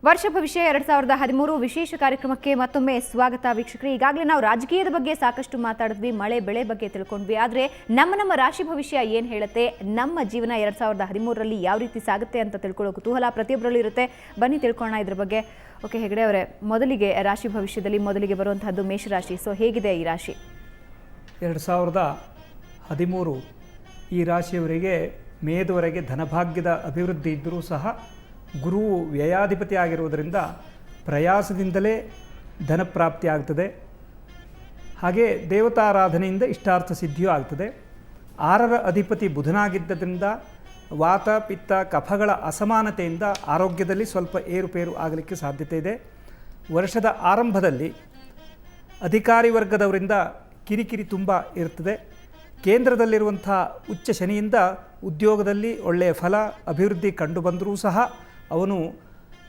ವರ್ಷ ಭವಿಷ್ಯ 2013 ವಿಶೇಷ ಕಾರ್ಯಕ್ರಮಕ್ಕೆ ಮತ್ತೊಮ್ಮೆ ಸ್ವಾಗತ ವೀಕ್ಷಕರೇ. ಈಗಾಗಲೇ ನಾವು ರಾಜಕೀಯದ ಬಗ್ಗೆ ಸಾಕಷ್ಟು ಮಾತಾಡಿದ್ವಿ, ಮಳೆ ಬೆಳೆ ಬಗ್ಗೆ ತಿಳ್ಕೊಂಡ್ವಿ. ಆದರೆ ನಮ್ಮ ರಾಶಿ ಭವಿಷ್ಯ ಏನು ಹೇಳುತ್ತೆ, ನಮ್ಮ ಜೀವನ 2013ರಲ್ಲಿ ಯಾವ ರೀತಿ ಸಾಗುತ್ತೆ ಅಂತ ತಿಳ್ಕೊಳ್ಳೋ ಕುತೂಹಲ ಪ್ರತಿಯೊಬ್ಬರಲ್ಲೂ ಇರುತ್ತೆ. ಬನ್ನಿ ತಿಳ್ಕೊಳ್ಳೋಣ ಇದ್ರ ಬಗ್ಗೆ. ಓಕೆ ಹೆಗಡೆ ಅವರೇ, ಮೊದಲಿಗೆ ರಾಶಿ ಭವಿಷ್ಯದಲ್ಲಿ ಮೊದಲಿಗೆ ಬರುವಂತಹದ್ದು ಮೇಷರಾಶಿ. ಸೊ ಹೇಗಿದೆ ಈ ರಾಶಿ? 2013 ಈ ರಾಶಿಯವರಿಗೆ ಮೇದವರೆಗೆ ಧನಭಾಗ್ಯದ ಅಭಿವೃದ್ಧಿ ಇದ್ದರೂ ಸಹ ಗುರುವು ವ್ಯಯಾಧಿಪತಿ ಆಗಿರುವುದರಿಂದ ಪ್ರಯಾಸದಿಂದಲೇ ಧನಪ್ರಾಪ್ತಿ ಆಗ್ತದೆ. ಹಾಗೆ ದೇವತಾರಾಧನೆಯಿಂದ ಇಷ್ಟಾರ್ಥ ಸಿದ್ಧಿಯೂ ಆಗ್ತದೆ. 6ರ ಅಧಿಪತಿ ಬುಧನಾಗಿದ್ದರಿಂದ ವಾತ ಪಿತ್ತ ಕಫಗಳ ಅಸಮಾನತೆಯಿಂದ ಆರೋಗ್ಯದಲ್ಲಿ ಸ್ವಲ್ಪ ಏರುಪೇರು ಆಗಲಿಕ್ಕೆ ಸಾಧ್ಯತೆ ಇದೆ. ವರ್ಷದ ಆರಂಭದಲ್ಲಿ ಅಧಿಕಾರಿ ವರ್ಗದವರಿಂದ ಕಿರಿಕಿರಿ ತುಂಬ ಇರ್ತದೆ. ಕೇಂದ್ರದಲ್ಲಿರುವಂಥ ಉಚ್ಚ ಶನಿಯಿಂದ ಉದ್ಯೋಗದಲ್ಲಿ ಒಳ್ಳೆಯ ಫಲ ಅಭಿವೃದ್ಧಿ ಕಂಡುಬಂದರೂ ಸಹ ಅವನು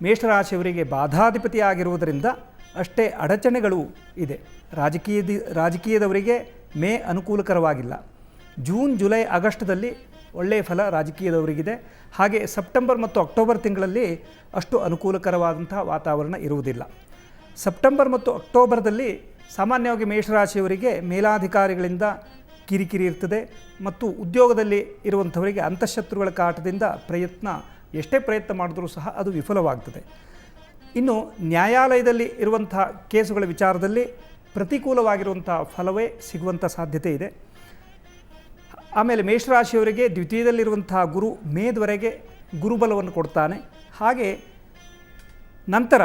ಮೇಷರಾಶಿಯವರಿಗೆ ಬಾಧಾಧಿಪತಿ ಆಗಿರುವುದರಿಂದ ಅಷ್ಟೇ ಅಡಚಣೆಗಳು ಇದೆ. ರಾಜಕೀಯದವರಿಗೆ ಮೇ ಅನುಕೂಲಕರವಾಗಿಲ್ಲ. ಜೂನ್ ಜುಲೈ ಆಗಸ್ಟ್ದಲ್ಲಿ ಒಳ್ಳೆಯ ಫಲ ರಾಜಕೀಯದವರಿಗಿದೆ. ಹಾಗೆ ಸೆಪ್ಟೆಂಬರ್ ಮತ್ತು ಅಕ್ಟೋಬರ್ ತಿಂಗಳಲ್ಲಿ ಅಷ್ಟು ಅನುಕೂಲಕರವಾದಂಥ ವಾತಾವರಣ ಇರುವುದಿಲ್ಲ. ಸೆಪ್ಟೆಂಬರ್ ಮತ್ತು ಅಕ್ಟೋಬರ್ದಲ್ಲಿ ಸಾಮಾನ್ಯವಾಗಿ ಮೇಷರಾಶಿಯವರಿಗೆ ಮೇಲಾಧಿಕಾರಿಗಳಿಂದ ಕಿರಿಕಿರಿ ಇರ್ತದೆ ಮತ್ತು ಉದ್ಯೋಗದಲ್ಲಿ ಇರುವಂಥವರಿಗೆ ಅಂತಃಶತ್ರುಗಳ ಕಾಟದಿಂದ ಎಷ್ಟೇ ಪ್ರಯತ್ನ ಮಾಡಿದ್ರೂ ಸಹ ಅದು ವಿಫಲವಾಗ್ತದೆ. ಇನ್ನು ನ್ಯಾಯಾಲಯದಲ್ಲಿ ಇರುವಂಥ ಕೇಸುಗಳ ವಿಚಾರದಲ್ಲಿ ಪ್ರತಿಕೂಲವಾಗಿರುವಂಥ ಫಲವೇ ಸಿಗುವಂಥ ಸಾಧ್ಯತೆ ಇದೆ. ಆಮೇಲೆ ಮೇಷರಾಶಿಯವರಿಗೆ ದ್ವಿತೀಯದಲ್ಲಿರುವಂಥ ಗುರು ಮೇದವರೆಗೆ ಗುರುಬಲವನ್ನು ಕೊಡ್ತಾನೆ. ಹಾಗೆ ನಂತರ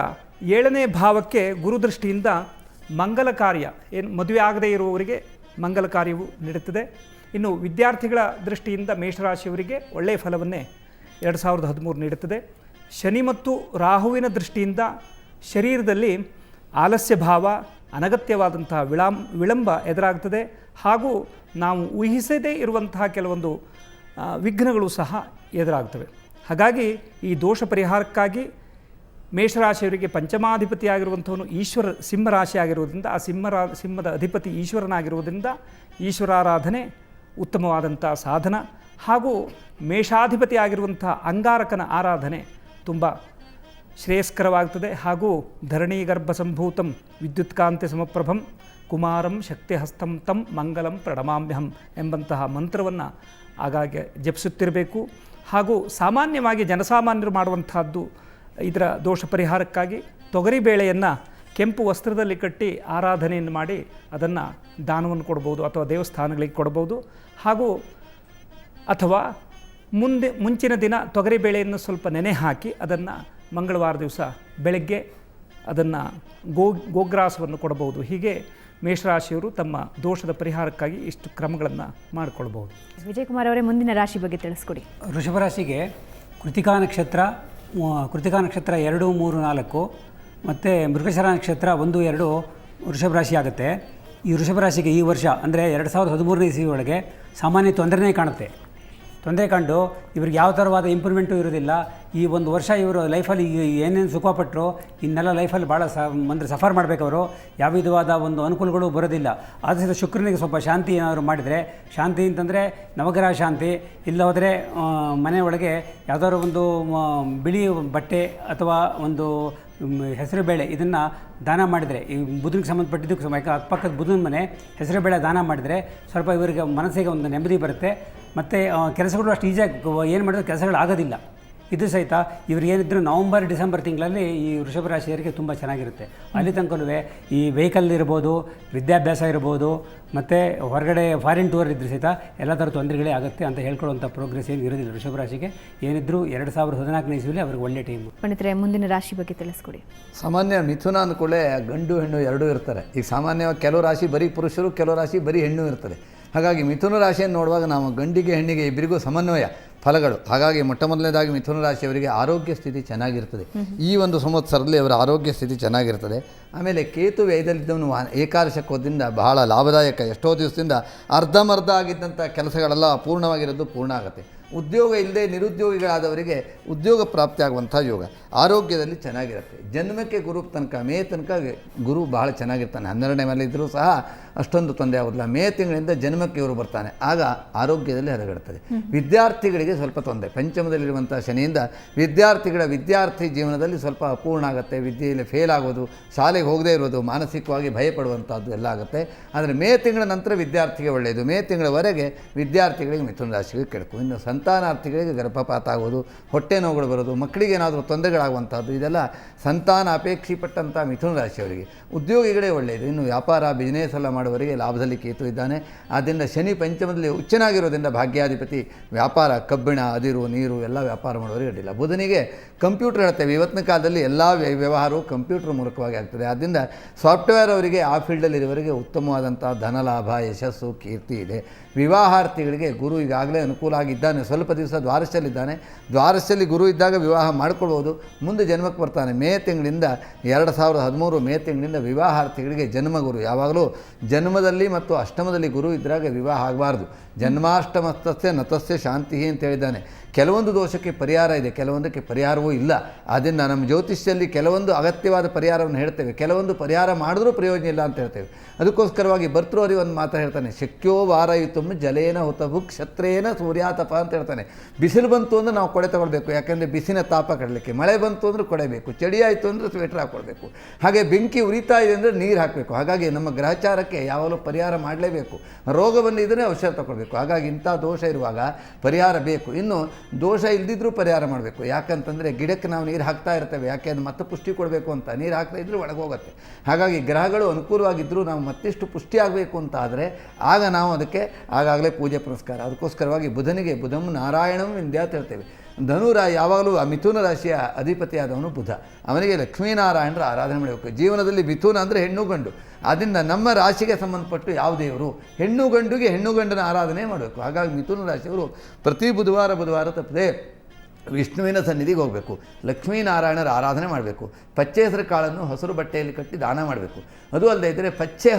7ನೇ ಭಾವಕ್ಕೆ ಗುರುದೃಷ್ಟಿಯಿಂದ ಮಂಗಲ ಕಾರ್ಯ, ಏನು ಮದುವೆ ಆಗದೇ ಇರುವವರಿಗೆ ಮಂಗಲ ಕಾರ್ಯವು ನೀಡುತ್ತದೆ. ಇನ್ನು ವಿದ್ಯಾರ್ಥಿಗಳ ದೃಷ್ಟಿಯಿಂದ ಮೇಷರಾಶಿಯವರಿಗೆ ಒಳ್ಳೆಯ ಫಲವನ್ನೇ 2013 ನೀಡುತ್ತದೆ. ಶನಿ ಮತ್ತು ರಾಹುವಿನ ದೃಷ್ಟಿಯಿಂದ ಶರೀರದಲ್ಲಿ ಆಲಸ್ಯ ಭಾವ, ಅನಗತ್ಯವಾದಂತಹ ವಿಳಂಬ ಎದುರಾಗ್ತದೆ. ಹಾಗೂ ನಾವು ಊಹಿಸದೇ ಇರುವಂತಹ ಕೆಲವೊಂದು ವಿಘ್ನಗಳು ಸಹ ಎದುರಾಗ್ತವೆ. ಹಾಗಾಗಿ ಈ ದೋಷ ಪರಿಹಾರಕ್ಕಾಗಿ ಮೇಷರಾಶಿಯವರಿಗೆ ಪಂಚಮಾಧಿಪತಿಯಾಗಿರುವಂಥವನು ಸಿಂಹರಾಶಿ ಆಗಿರುವುದರಿಂದ ಆ ಸಿಂಹದ ಅಧಿಪತಿ ಈಶ್ವರನಾಗಿರುವುದರಿಂದ ಈಶ್ವರಾರಾಧನೆ ಉತ್ತಮವಾದಂಥ ಸಾಧನ. ಹಾಗೂ ಮೇಷಾಧಿಪತಿ ಆಗಿರುವಂಥ ಅಂಗಾರಕನ ಆರಾಧನೆ ತುಂಬ ಶ್ರೇಯಸ್ಕರವಾಗ್ತದೆ. ಹಾಗೂ ಧರಣೀಗರ್ಭ ಸಂಭೂತಂ ವಿದ್ಯುತ್ಕಾಂತಿ ಸಮಪ್ರಭಂ ಕುಮಾರಂ ಶಕ್ತಿಹಸ್ತಂ ತಂ ಮಂಗಲಂ ಪ್ರಣಮಾಮ್ಯಹಂ ಎಂಬಂತಹ ಮಂತ್ರವನ್ನು ಆಗಾಗ್ಗೆ ಜಪಿಸುತ್ತಿರಬೇಕು. ಹಾಗೂ ಸಾಮಾನ್ಯವಾಗಿ ಜನಸಾಮಾನ್ಯರು ಮಾಡುವಂತಹದ್ದು ಇದರ ದೋಷ ಪರಿಹಾರಕ್ಕಾಗಿ ತೊಗರಿಬೇಳೆಯನ್ನು ಕೆಂಪು ವಸ್ತ್ರದಲ್ಲಿ ಕಟ್ಟಿ ಆರಾಧನೆಯನ್ನು ಮಾಡಿ ಅದನ್ನು ದಾನವನ್ನು ಕೊಡ್ಬೋದು ಅಥವಾ ದೇವಸ್ಥಾನಗಳಿಗೆ ಕೊಡ್ಬೋದು. ಹಾಗೂ ಅಥವಾ ಮುಂಚಿನ ದಿನ ತೊಗರಿಬೇಳೆಯನ್ನು ಸ್ವಲ್ಪ ನೆನೆ ಹಾಕಿ ಅದನ್ನು ಮಂಗಳವಾರ ದಿವಸ ಬೆಳಗ್ಗೆ ಅದನ್ನು ಗೋಗ್ರಾಸವನ್ನು ಕೊಡಬಹುದು. ಹೀಗೆ ಮೇಷರಾಶಿಯವರು ತಮ್ಮ ದೋಷದ ಪರಿಹಾರಕ್ಕಾಗಿ ಇಷ್ಟು ಕ್ರಮಗಳನ್ನು ಮಾಡಿಕೊಳ್ಬಹುದು. ವಿಜಯಕುಮಾರ್ ಅವರೇ, ಮುಂದಿನ ರಾಶಿ ಬಗ್ಗೆ ತಿಳಿಸ್ಕೊಡಿ. ವೃಷಭ ರಾಶಿಗೆ ಕೃತಿಕಾ ನಕ್ಷತ್ರ 2, 3, 4 ಮತ್ತು ಮೃಗಶಿರ ನಕ್ಷತ್ರ 1, 2 ವೃಷಭ ರಾಶಿ ಆಗುತ್ತೆ. ಈ ವೃಷಭ ರಾಶಿಗೆ ಈ ವರ್ಷ ಅಂದರೆ 2013ನೇ ಇಸವಿ ಒಳಗೆ ಸಾಮಾನ್ಯ ತೊಂದರೆನೇ ಕಾಣುತ್ತೆ. ತೊಂದರೆ ಕಂಡು ಇವ್ರಿಗೆ ಯಾವ ಥರವಾದ ಇಂಪ್ರೂವ್ಮೆಂಟು ಇರೋದಿಲ್ಲ. ಈ ಒಂದು ವರ್ಷ ಇವರು ಲೈಫಲ್ಲಿ ಏನೇನು ಸುಖಪಟ್ಟರು ಇನ್ನೆಲ್ಲ ಲೈಫಲ್ಲಿ ಭಾಳ ಸಫರ್ ಮಾಡಬೇಕವರು. ಯಾವ ವಿಧವಾದ ಒಂದು ಅನುಕೂಲಗಳು ಬರೋದಿಲ್ಲ. ಆದ್ದರಿಂದ ಶುಕ್ರನಿಗೆ ಸ್ವಲ್ಪ ಶಾಂತಿ ಏನಾದರೂ ಮಾಡಿದರೆ, ಶಾಂತಿ ಅಂತಂದರೆ ನವಗ್ರಹ ಶಾಂತಿ, ಇಲ್ಲ ಹೋದರೆ ಮನೆ ಒಳಗೆ ಯಾವುದಾದ್ರು ಒಂದು ಬಿಳಿ ಬಟ್ಟೆ ಅಥವಾ ಒಂದು ಹೆಸರು ಬೇಳೆ ಇದನ್ನು ದಾನ ಮಾಡಿದರೆ, ಈ ಬುಧನಿಗೆ ಸಂಬಂಧಪಟ್ಟಿದ್ದಕ್ಕೆ ಅಕ್ಕಪಕ್ಕದ ಬುಧನ ಮನೆ ಹೆಸರು ಬೇಳೆ ದಾನ ಮಾಡಿದರೆ ಸ್ವಲ್ಪ ಇವರಿಗೆ ಮನಸ್ಸಿಗೆ ಒಂದು ನೆಮ್ಮದಿ ಬರುತ್ತೆ. ಮತ್ತು ಕೆಲಸಗಳು ಅಷ್ಟು ಈಸಿಯಾಗಿ ಏನು ಮಾಡಿದ್ರೆ ಕೆಲಸಗಳು ಆಗೋದಿಲ್ಲ. ಇದು ಸಹಿತ ಇವ್ರು ಏನಿದ್ರು ನವಂಬರ್ ಡಿಸೆಂಬರ್ ತಿಂಗಳಲ್ಲಿ ಈ ವೃಷಭ ರಾಶಿಯವರಿಗೆ ತುಂಬ ಚೆನ್ನಾಗಿರುತ್ತೆ. ಅಲ್ಲಿ ತನಕಲೂ ಈ ವೆಹಿಕಲ್ ಇರ್ಬೋದು, ವಿದ್ಯಾಭ್ಯಾಸ ಇರ್ಬೋದು, ಮತ್ತು ಹೊರಗಡೆ ಫಾರಿನ್ ಟೂರ್ ಇದ್ದರೂ ಸಹಿತ ಎಲ್ಲ ಥರ ತೊಂದರೆಗಳೇ ಆಗುತ್ತೆ ಅಂತ ಹೇಳ್ಕೊಳ್ಳುವಂಥ ಪ್ರೋಗ್ರೆಸ್ ಏನು ಇರೋದಿಲ್ಲ ವೃಷಭ ರಾಶಿಗೆ. ಏನಿದ್ರು 2014ನೇ ಇಸವಿಯಲ್ಲಿ ಅವ್ರಿಗೆ ಒಳ್ಳೆ ಟೈಮು. ಪಂಡಿತರೆ, ಮುಂದಿನ ರಾಶಿ ಬಗ್ಗೆ ತಿಳಿಸ್ಕೊಡಿ. ಸಾಮಾನ್ಯ ಮಿಥುನ ಅಂದ್ಕೊಳ್ಳೆ ಗಂಡು ಹೆಣ್ಣು ಎರಡೂ ಇರ್ತಾರೆ. ಈಗ ಸಾಮಾನ್ಯವಾಗಿ ಕೆಲವು ರಾಶಿ ಬರೀ ಪುರುಷರು, ಕೆಲವು ರಾಶಿ ಬರೀ ಹೆಣ್ಣು ಇರ್ತದೆ. ಹಾಗಾಗಿ ಮಿಥುನ ರಾಶಿಯನ್ನು ನೋಡುವಾಗ ನಾವು ಗಂಡಿಗೆ ಹೆಣ್ಣಿಗೆ ಇಬ್ಬರಿಗೂ ಸಮನ್ವಯ ಫಲಗಳು. ಹಾಗಾಗಿ ಮೊದಲನೇದಾಗಿ ಮಿಥುನ ರಾಶಿಯವರಿಗೆ ಆರೋಗ್ಯ ಸ್ಥಿತಿ ಚೆನ್ನಾಗಿರ್ತದೆ. ಈ ಒಂದು ಸಂವತ್ಸರದಲ್ಲಿ ಅವರ ಆರೋಗ್ಯ ಸ್ಥಿತಿ ಚೆನ್ನಾಗಿರ್ತದೆ. ಆಮೇಲೆ ಕೇತು ವ್ಯಯದಲ್ಲಿದ್ದವನು ಏಕಾದಶಕ್ಕೋದ್ರಿಂದ ಬಹಳ ಲಾಭದಾಯಕ. ಎಷ್ಟೋ ದಿವಸದಿಂದ ಅರ್ಧಮರ್ಧ ಆಗಿದ್ದಂಥ ಕೆಲಸಗಳೆಲ್ಲ ಪೂರ್ಣವಾಗಿರೋದು ಪೂರ್ಣ ಆಗುತ್ತೆ. ಉದ್ಯೋಗ ಇಲ್ಲದೆ ನಿರುದ್ಯೋಗಿಗಳಾದವರಿಗೆ ಉದ್ಯೋಗ ಪ್ರಾಪ್ತಿಯಾಗುವಂಥ ಯೋಗ. ಆರೋಗ್ಯದಲ್ಲಿ ಚೆನ್ನಾಗಿರುತ್ತೆ. ಜನ್ಮಕ್ಕೆ ಗುರು ತನಕ ಮೇ ತನಕ ಗುರು ಬಹಳ ಚೆನ್ನಾಗಿರ್ತಾನೆ. 12ನೇ ಮೇಲೆ ಇದ್ದರೂ ಸಹ ಅಷ್ಟೊಂದು ತೊಂದರೆ ಆಗೋದಿಲ್ಲ. ಮೇ ತಿಂಗಳಿಂದ ಜನ್ಮಕ್ಕೆ ಇವರು ಬರ್ತಾನೆ, ಆಗ ಆರೋಗ್ಯದಲ್ಲಿ ಹದಗೆಡುತ್ತದೆ. ವಿದ್ಯಾರ್ಥಿಗಳಿಗೆ ಸ್ವಲ್ಪ ತೊಂದರೆ. ಪಂಚಮದಲ್ಲಿರುವಂಥ ಶನಿಯಿಂದ ವಿದ್ಯಾರ್ಥಿ ಜೀವನದಲ್ಲಿ ಸ್ವಲ್ಪ ಅಪೂರ್ಣ ಆಗುತ್ತೆ. ವಿದ್ಯೆಯಲ್ಲಿ ಫೇಲ್ ಆಗೋದು, ಶಾಲೆಗೆ ಹೋಗದೇ ಇರೋದು, ಮಾನಸಿಕವಾಗಿ ಭಯಪಡುವಂಥದ್ದು ಎಲ್ಲ ಆಗುತ್ತೆ. ಆದರೆ ಮೇ ತಿಂಗಳ ನಂತರ ವಿದ್ಯಾರ್ಥಿಗೆ ಒಳ್ಳೆಯದು. ಮೇ ತಿಂಗಳವರೆಗೆ ವಿದ್ಯಾರ್ಥಿಗಳಿಗೆ ಮಿಥುನ ರಾಶಿಗೆ ಕೆಡಕು. ಇನ್ನು ಸಂತಾನಾರ್ಥಿಗಳಿಗೆ ಗರ್ಭಪಾತ ಆಗೋದು, ಹೊಟ್ಟೆ ನೋವುಗಳು ಬರೋದು, ಮಕ್ಕಳಿಗೆ ಏನಾದರೂ ತೊಂದರೆಗಳಾಗುವಂಥದ್ದು, ಇದೆಲ್ಲ ಸಂತಾನ ಅಪೇಕ್ಷಿಪಟ್ಟಂಥ ಮಿಥುನ ರಾಶಿಯವರಿಗೆ. ಉದ್ಯೋಗಿಗಳೇ ಒಳ್ಳೆಯದು. ಇನ್ನು ವ್ಯಾಪಾರ ಬಿಸ್ನೆಸ್ ಎಲ್ಲ ಮಾಡುವವರಿಗೆ ಲಾಭದಲ್ಲಿ ಕೇತು ಇದ್ದಾನೆ. ಆದ್ದರಿಂದ ಶನಿ ಪಂಚಮದಲ್ಲಿ ಉಚ್ಚನಾಗಿರೋದ್ರಿಂದ ಭಾಗ್ಯಾಧಿಪತಿ ವ್ಯಾಪಾರ, ಕಬ್ಬಿಣ, ಅದಿರು, ನೀರು ಎಲ್ಲ ವ್ಯಾಪಾರ ಮಾಡುವವರಿಗೆ ಅಡ್ಡಿಲ್ಲ. ಬುಧನಿಗೆ ಕಂಪ್ಯೂಟರ್ ಹೇಳ್ತೇವೆ. ಇವತ್ತಿನ ಕಾಲದಲ್ಲಿ ಎಲ್ಲ ವ್ಯವಹಾರವು ಕಂಪ್ಯೂಟರ್ ಮೂಲಕವಾಗಿ ಆಗ್ತದೆ. ಆದ್ದರಿಂದ ಸಾಫ್ಟ್ವೇರ್ ಅವರಿಗೆ ಆ ಫೀಲ್ಡಲ್ಲಿರುವವರಿಗೆ ಉತ್ತಮವಾದಂಥ ಧನಲಾಭ, ಯಶಸ್ಸು, ಕೀರ್ತಿ ಇದೆ. ವಿವಾಹಾರ್ಥಿಗಳಿಗೆ ಗುರು ಈಗಾಗಲೇ ಅನುಕೂಲ ಆಗಿದ್ದಾನೆ. ಸ್ವಲ್ಪ ದಿವಸ ದ್ವಾದಶದಲ್ಲಿದ್ದಾನೆ. ದ್ವಾದಶದಲ್ಲಿ ಗುರು ಇದ್ದಾಗ ವಿವಾಹ ಮಾಡ್ಕೊಳ್ಬೋದು. ಮುಂದೆ ಜನ್ಮಕ್ಕೆ ಬರ್ತಾನೆ. ಮೇ ತಿಂಗಳಿಂದ 2013 ಮೇ ತಿಂಗಳಿಂದ ವಿವಾಹಾರ್ಥಿಗಳಿಗೆ ಜನ್ಮಗುರು. ಯಾವಾಗಲೂ ಜನ್ಮದಲ್ಲಿ ಮತ್ತು ಅಷ್ಟಮದಲ್ಲಿ ಗುರು ಇದ್ದಾಗ ವಿವಾಹ ಆಗಬಾರ್ದು. ಜನ್ಮಾಷ್ಟಮಸ್ತಸ್ಯ ನತಸ್ಯ ಶಾಂತಿ ಅಂತ ಹೇಳಿದ್ದಾನೆ. ಕೆಲವೊಂದು ದೋಷಕ್ಕೆ ಪರಿಹಾರ ಇದೆ, ಕೆಲವೊಂದಕ್ಕೆ ಪರಿಹಾರವೂ ಇಲ್ಲ. ಆದ್ದರಿಂದ ನಮ್ಮ ಜ್ಯೋತಿಷ್ಯದಲ್ಲಿ ಕೆಲವೊಂದು ಅಗತ್ಯವಾದ ಪರಿಹಾರವನ್ನು ಹೇಳ್ತೇವೆ, ಕೆಲವೊಂದು ಪರಿಹಾರ ಮಾಡಿದ್ರೂ ಪ್ರಯೋಜನ ಇಲ್ಲ ಅಂತ ಹೇಳ್ತೇವೆ. ಅದಕ್ಕೋಸ್ಕರವಾಗಿ ಭರ್ತೃಹರಿ ಒಂದು ಮಾತು ಹೇಳ್ತಾನೆ, ಶಕ್ಯೋ ವಾರಯಿತು ಜಲೇನ ಹುತಭು ಕ್ಷತ್ರೇನ ಸೂರ್ಯಾತಪ ಅಂತ ಹೇಳ್ತಾನೆ. ಬಿಸಿಲು ಬಂತು ಅಂದರೆ ನಾವು ಕೊಡೆ ತಗೊಳ್ಬೇಕು, ಯಾಕೆಂದರೆ ಬಿಸಿನ ತಾಪ ಕಡಲಿಕ್ಕೆ. ಮಳೆ ಬಂತು ಅಂದರೆ ಕೊಡಬೇಕು, ಚಳಿ ಆಯಿತು ಅಂದರೆ ಸ್ವೆಟ್ರ್ ಹಾಕ್ಕೊಳ್ಬೇಕು. ಹಾಗೆ ಬೆಂಕಿ ಉರಿತಾ ಇದೆ ಅಂದರೆ ನೀರು ಹಾಕಬೇಕು. ಹಾಗಾಗಿ ನಮ್ಮ ಗ್ರಹಚಾರಕ್ಕೆ ಯಾವಾಗಲೂ ಪರಿಹಾರ ಮಾಡಲೇಬೇಕು. ರೋಗ ಬಂದಿದ್ದರೆ ಔಷಧ ತಗೊಳ್ಬೇಕು. ಹಾಗಾಗಿ ಇಂಥ ದೋಷ ಇರುವಾಗ ಪರಿಹಾರ ಬೇಕು. ಇನ್ನು ದೋಷ ಇಲ್ದಿದ್ರೂ ಪರಿಹಾರ ಮಾಡಬೇಕು. ಯಾಕಂತಂದರೆ ಗಿಡಕ್ಕೆ ನಾವು ನೀರು ಹಾಕ್ತಾ ಇರ್ತೇವೆ, ಯಾಕೆ ಅದು ಮತ್ತೆ ಪುಷ್ಟಿ ಕೊಡಬೇಕು ಅಂತ. ನೀರು ಹಾಕ್ತಾ ಇದ್ರೂ ಒಳಗೋಗುತ್ತೆ. ಹಾಗಾಗಿ ಗ್ರಹಗಳು ಅನುಕೂಲವಾಗಿದ್ದರೂ ನಾವು ಮತ್ತಿಷ್ಟು ಪುಷ್ಟಿ ಆಗಬೇಕು ಅಂತ ಆದರೆ ಆಗ ನಾವು ಅದಕ್ಕೆ ಆಗಾಗಲೇ ಪೂಜೆ ಪುನಸ್ಕಾರ. ಅದಕ್ಕೋಸ್ಕರವಾಗಿ ಬುಧನಿಗೆ ಬುಧಂ ನಾರಾಯಣಂ ವಿಂಧ್ಯ ಅಂತ ಹೇಳ್ತೇವೆ. ಯಾವಾಗಲೂ ಆ ಮಿಥುನ ರಾಶಿಯ ಅಧಿಪತಿಯಾದವನು ಬುಧ. ಅವನಿಗೆ ಲಕ್ಷ್ಮೀನಾರಾಯಣರ ಆರಾಧನೆ ಮಾಡಬೇಕು. ಜೀವನದಲ್ಲಿ ಮಿಥುನ ಅಂದರೆ ಹೆಣ್ಣು ಗಂಡು. ಆದ್ದರಿಂದ ನಮ್ಮ ರಾಶಿಗೆ ಸಂಬಂಧಪಟ್ಟು ಯಾವ ದೇವರು, ಹೆಣ್ಣು ಗಂಡನ ಆರಾಧನೆ ಮಾಡಬೇಕು. ಹಾಗಾಗಿ ಮಿಥುನ ರಾಶಿಯವರು ಪ್ರತಿ ಬುಧವಾರ ತಪ್ಪದೆ ವಿಷ್ಣುವಿನ ಸನ್ನಿಧಿಗೆ ಹೋಗಬೇಕು. ಲಕ್ಷ್ಮೀನಾರಾಯಣರ ಆರಾಧನೆ ಮಾಡಬೇಕು. ಪಚ್ಚೆ ಹೆಸರು ಕಾಳನ್ನು ಹಸಿರು ಬಟ್ಟೆಯಲ್ಲಿ ಕಟ್ಟಿ ದಾನ ಮಾಡಬೇಕು. ಅದು ಅಲ್ಲದೆ ಇದ್ದರೆ ಪಚ್ಚೆ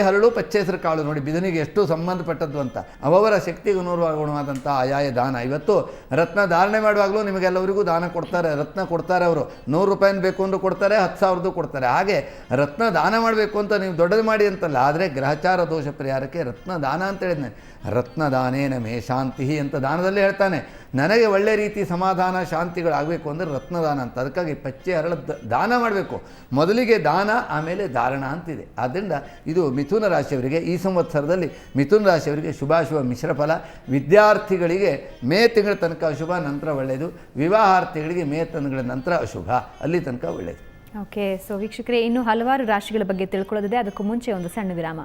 ಹರಳು ಪಚ್ಚೆ ಹೆಸರು ಕಾಳು ನೋಡಿ ಬಿದನಿಗೆ ಎಷ್ಟು ಸಂಬಂಧಪಟ್ಟದ್ದು ಅಂತ. ಅವರ ಶಕ್ತಿಗೆ ಅನುಗುಣವಾದಂಥ ಆಯಾಯ ದಾನ. ಇವತ್ತು ರತ್ನ ಧಾರಣೆ ಮಾಡುವಾಗಲೂ ನಿಮಗೆಲ್ಲವರಿಗೂ ದಾನ ಕೊಡ್ತಾರೆ, ರತ್ನ ಕೊಡ್ತಾರೆ. ಅವರು 100 ರೂಪಾಯಿನ ಬೇಕು ಅಂದರೂ ಕೊಡ್ತಾರೆ, 10,000 ಕೊಡ್ತಾರೆ. ಹಾಗೆ ರತ್ನ ದಾನ ಮಾಡಬೇಕು ಅಂತ ನೀವು ದೊಡ್ಡದು ಮಾಡಿ ಅಂತಲ್ಲ, ಆದರೆ ಗ್ರಹಚಾರ ದೋಷ ಪರಿಹಾರಕ್ಕೆ ರತ್ನ ದಾನ ಅಂತ ಹೇಳಿದ್ನೆ. ರತ್ನದಾನೇನ ಮೇ ಶಾಂತಿ ಅಂತ ದಾನದಲ್ಲೇ ಹೇಳ್ತಾನೆ. ನನಗೆ ಒಳ್ಳೆ ರೀತಿ ಸಮಾಧಾನ ಶಾಂತಿಗಳಾಗಬೇಕು ಅಂದರೆ ರತ್ನದಾನ ಅಂತ. ಅದಕ್ಕಾಗಿ ಪಚ್ಚೆ ಹರಳ ದಾನ ಮಾಡಬೇಕು. ಮೊದಲಿಗೆ ದಾನ, ಆಮೇಲೆ ಧಾರಣ ಅಂತಿದೆ. ಆದ್ದರಿಂದ ಇದು ಮಿಥುನ ರಾಶಿಯವರಿಗೆ ಈ ಸಂವತ್ಸರದಲ್ಲಿ ಮಿಥುನ ರಾಶಿಯವರಿಗೆ ಶುಭಾಶುಭ ಮಿಶ್ರ ಫಲ. ವಿದ್ಯಾರ್ಥಿಗಳಿಗೆ ಮೇ ತಿಂಗಳ ತನಕ ಅಶುಭ, ನಂತರ ಒಳ್ಳೆಯದು. ವಿವಾಹಾರ್ಥಿಗಳಿಗೆ ಮೇ ತಿಂಗಳ ನಂತರ ಅಶುಭ, ಅಲ್ಲಿ ತನಕ ಒಳ್ಳೆಯದು. ಓಕೆ, ಸೊ ವೀಕ್ಷಕರೇ, ಇನ್ನೂ ಹಲವಾರು ರಾಶಿಗಳ ಬಗ್ಗೆ ತಿಳ್ಕೊಳ್ಳೋದಿದೆ. ಅದಕ್ಕೂ ಮುಂಚೆ ಒಂದು ಸಣ್ಣ ವಿರಾಮ.